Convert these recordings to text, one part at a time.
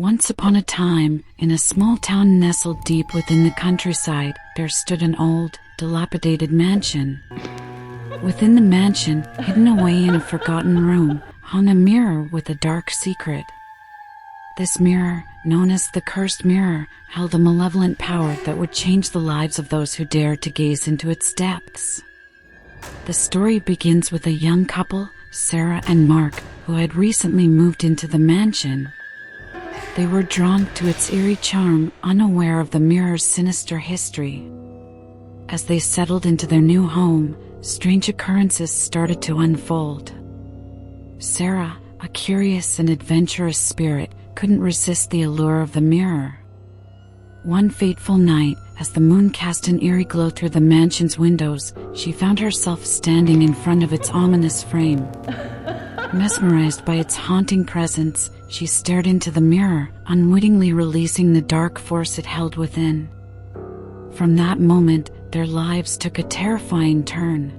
Once upon a time, in a small town nestled deep within the countryside, there stood an old, dilapidated mansion. Within the mansion, hidden away in a forgotten room, hung a mirror with a dark secret. This mirror, known as the Cursed Mirror, held a malevolent power that would change the lives of those who dared to gaze into its depths. The story begins with a young couple, Sarah and Mark, who had recently moved into the mansion. They were drawn to its eerie charm, unaware of the mirror's sinister history. As they settled into their new home, strange occurrences started to unfold. Sarah, a curious and adventurous spirit, couldn't resist the allure of the mirror. One fateful night, as the moon cast an eerie glow through the mansion's windows, she found herself standing in front of its ominous frame. Mesmerized by its haunting presence, she stared into the mirror, unwittingly releasing the dark force it held within. From that moment, their lives took a terrifying turn.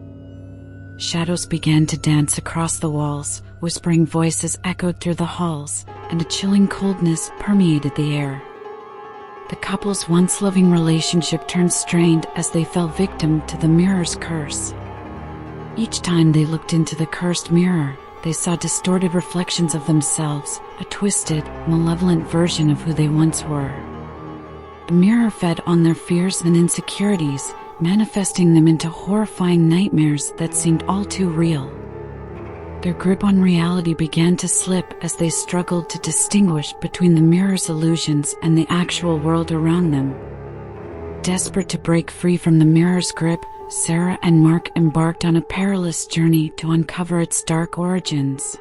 Shadows began to dance across the walls, whispering voices echoed through the halls, and a chilling coldness permeated the air. The couple's once loving relationship turned strained as they fell victim to the mirror's curse. Each time they looked into the cursed mirror, they saw distorted reflections of themselves, a twisted, malevolent version of who they once were. The mirror fed on their fears and insecurities, manifesting them into horrifying nightmares that seemed all too real. Their grip on reality began to slip as they struggled to distinguish between the mirror's illusions and the actual world around them. Desperate to break free from the mirror's grip, Sarah and Mark embarked on a perilous journey to uncover its dark origins.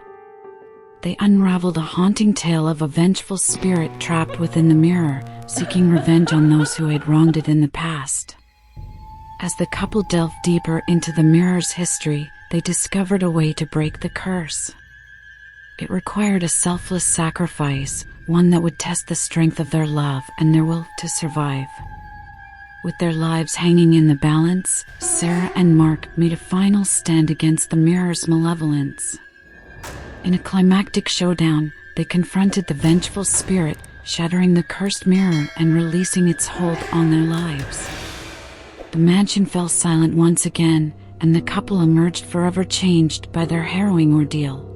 They unraveled a haunting tale of a vengeful spirit trapped within the mirror, seeking revenge on those who had wronged it in the past. As the couple delved deeper into the mirror's history, they discovered a way to break the curse. It required a selfless sacrifice, one that would test the strength of their love and their will to survive. With their lives hanging in the balance, Sarah and Mark made a final stand against the mirror's malevolence. In a climactic showdown, they confronted the vengeful spirit, shattering the cursed mirror and releasing its hold on their lives. The mansion fell silent once again, and the couple emerged forever changed by their harrowing ordeal.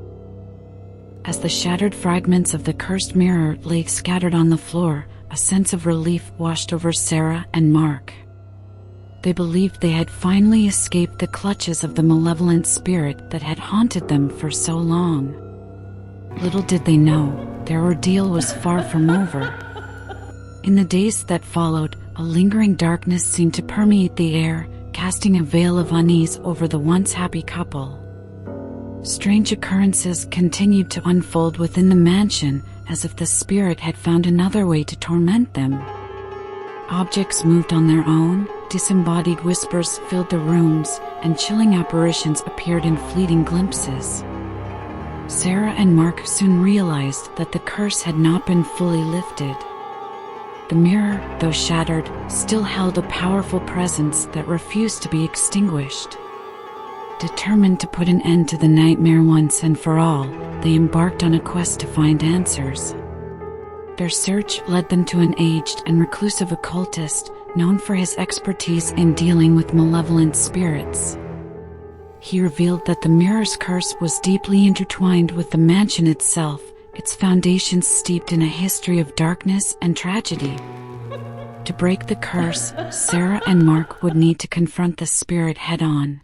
As the shattered fragments of the cursed mirror lay scattered on the floor, a sense of relief washed over Sarah and Mark. They believed they had finally escaped the clutches of the malevolent spirit that had haunted them for so long. Little did they know, their ordeal was far from over. In the days that followed, a lingering darkness seemed to permeate the air, casting a veil of unease over the once happy couple. Strange occurrences continued to unfold within the mansion, as if the spirit had found another way to torment them. Objects moved on their own, disembodied whispers filled the rooms, and chilling apparitions appeared in fleeting glimpses. Sarah and Mark soon realized that the curse had not been fully lifted. The mirror, though shattered, still held a powerful presence that refused to be extinguished. Determined to put an end to the nightmare once and for all, they embarked on a quest to find answers. Their search led them to an aged and reclusive occultist, known for his expertise in dealing with malevolent spirits. He revealed that the mirror's curse was deeply intertwined with the mansion itself, its foundations steeped in a history of darkness and tragedy. To break the curse, Sarah and Mark would need to confront the spirit head-on.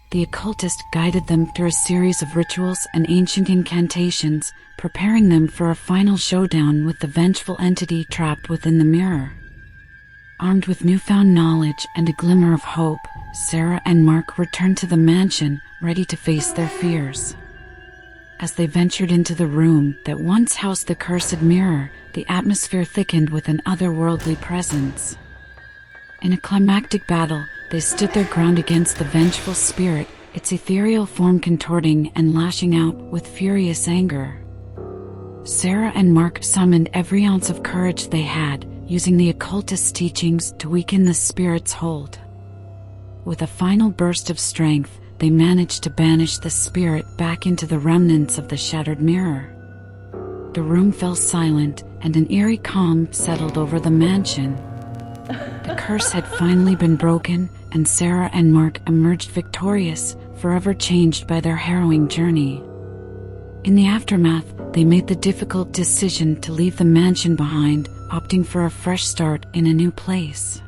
The occultist guided them through a series of rituals and ancient incantations, preparing them for a final showdown with the vengeful entity trapped within the mirror. Armed with newfound knowledge and a glimmer of hope, Sarah and Mark returned to the mansion, ready to face their fears. As they ventured into the room that once housed the cursed mirror, the atmosphere thickened with an otherworldly presence. In a climactic battle, they stood their ground against the vengeful spirit, its ethereal form contorting and lashing out with furious anger. Sarah and Mark summoned every ounce of courage they had, using the occultist's teachings to weaken the spirit's hold. With a final burst of strength, they managed to banish the spirit back into the remnants of the shattered mirror. The room fell silent, and an eerie calm settled over the mansion. The curse had finally been broken, and Sarah and Mark emerged victorious, forever changed by their harrowing journey. In the aftermath, they made the difficult decision to leave the mansion behind, opting for a fresh start in a new place.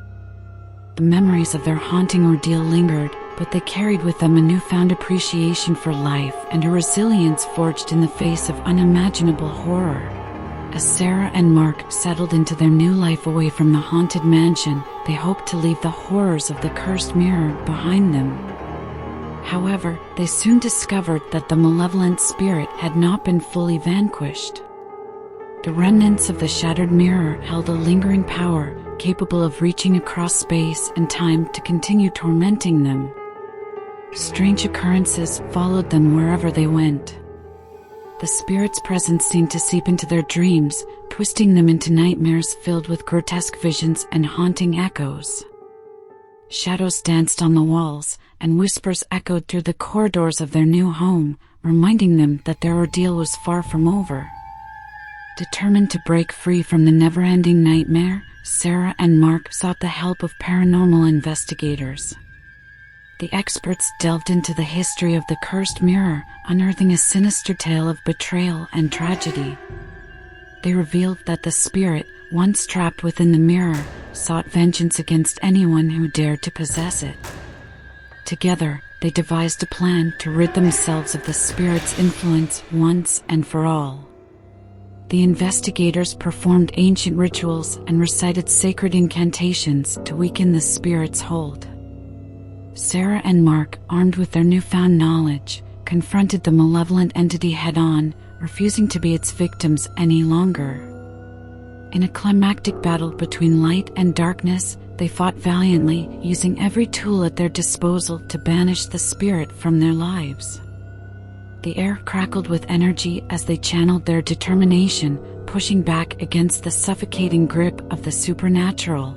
The memories of their haunting ordeal lingered, but they carried with them a newfound appreciation for life and a resilience forged in the face of unimaginable horror. As Sarah and Mark settled into their new life away from the haunted mansion, they hoped to leave the horrors of the cursed mirror behind them. However, they soon discovered that the malevolent spirit had not been fully vanquished. The remnants of the shattered mirror held a lingering power, capable of reaching across space and time to continue tormenting them. Strange occurrences followed them wherever they went. The spirit's presence seemed to seep into their dreams, twisting them into nightmares filled with grotesque visions and haunting echoes. Shadows danced on the walls, and whispers echoed through the corridors of their new home, reminding them that their ordeal was far from over. Determined to break free from the never-ending nightmare, Sarah and Mark sought the help of paranormal investigators. The experts delved into the history of the cursed mirror, unearthing a sinister tale of betrayal and tragedy. They revealed that the spirit, once trapped within the mirror, sought vengeance against anyone who dared to possess it. Together, they devised a plan to rid themselves of the spirit's influence once and for all. The investigators performed ancient rituals and recited sacred incantations to weaken the spirit's hold. Sarah and Mark, armed with their newfound knowledge, confronted the malevolent entity head-on, refusing to be its victims any longer. In a climactic battle between light and darkness, they fought valiantly, using every tool at their disposal to banish the spirit from their lives. The air crackled with energy as they channeled their determination, pushing back against the suffocating grip of the supernatural.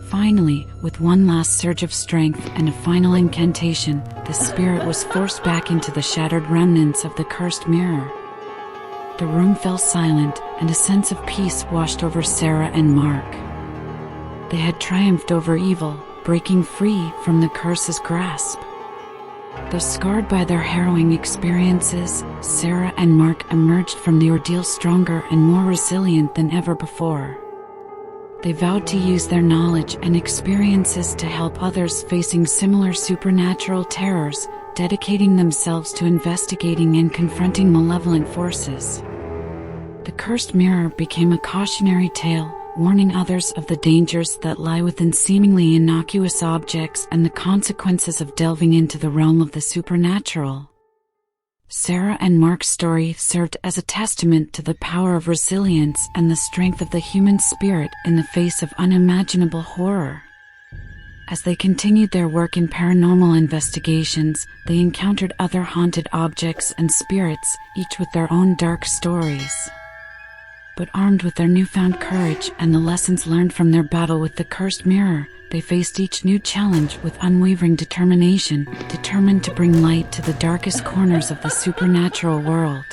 Finally, with one last surge of strength and a final incantation, the spirit was forced back into the shattered remnants of the cursed mirror. The room fell silent, and a sense of peace washed over Sarah and Mark. They had triumphed over evil, breaking free from the curse's grasp. Though scarred by their harrowing experiences, Sarah and Mark emerged from the ordeal stronger and more resilient than ever before. They vowed to use their knowledge and experiences to help others facing similar supernatural terrors, dedicating themselves to investigating and confronting malevolent forces. The cursed mirror became a cautionary tale, warning others of the dangers that lie within seemingly innocuous objects and the consequences of delving into the realm of the supernatural. Sarah and Mark's story served as a testament to the power of resilience and the strength of the human spirit in the face of unimaginable horror. As they continued their work in paranormal investigations, they encountered other haunted objects and spirits, each with their own dark stories. But armed with their newfound courage and the lessons learned from their battle with the cursed mirror, they faced each new challenge with unwavering determination, determined to bring light to the darkest corners of the supernatural world.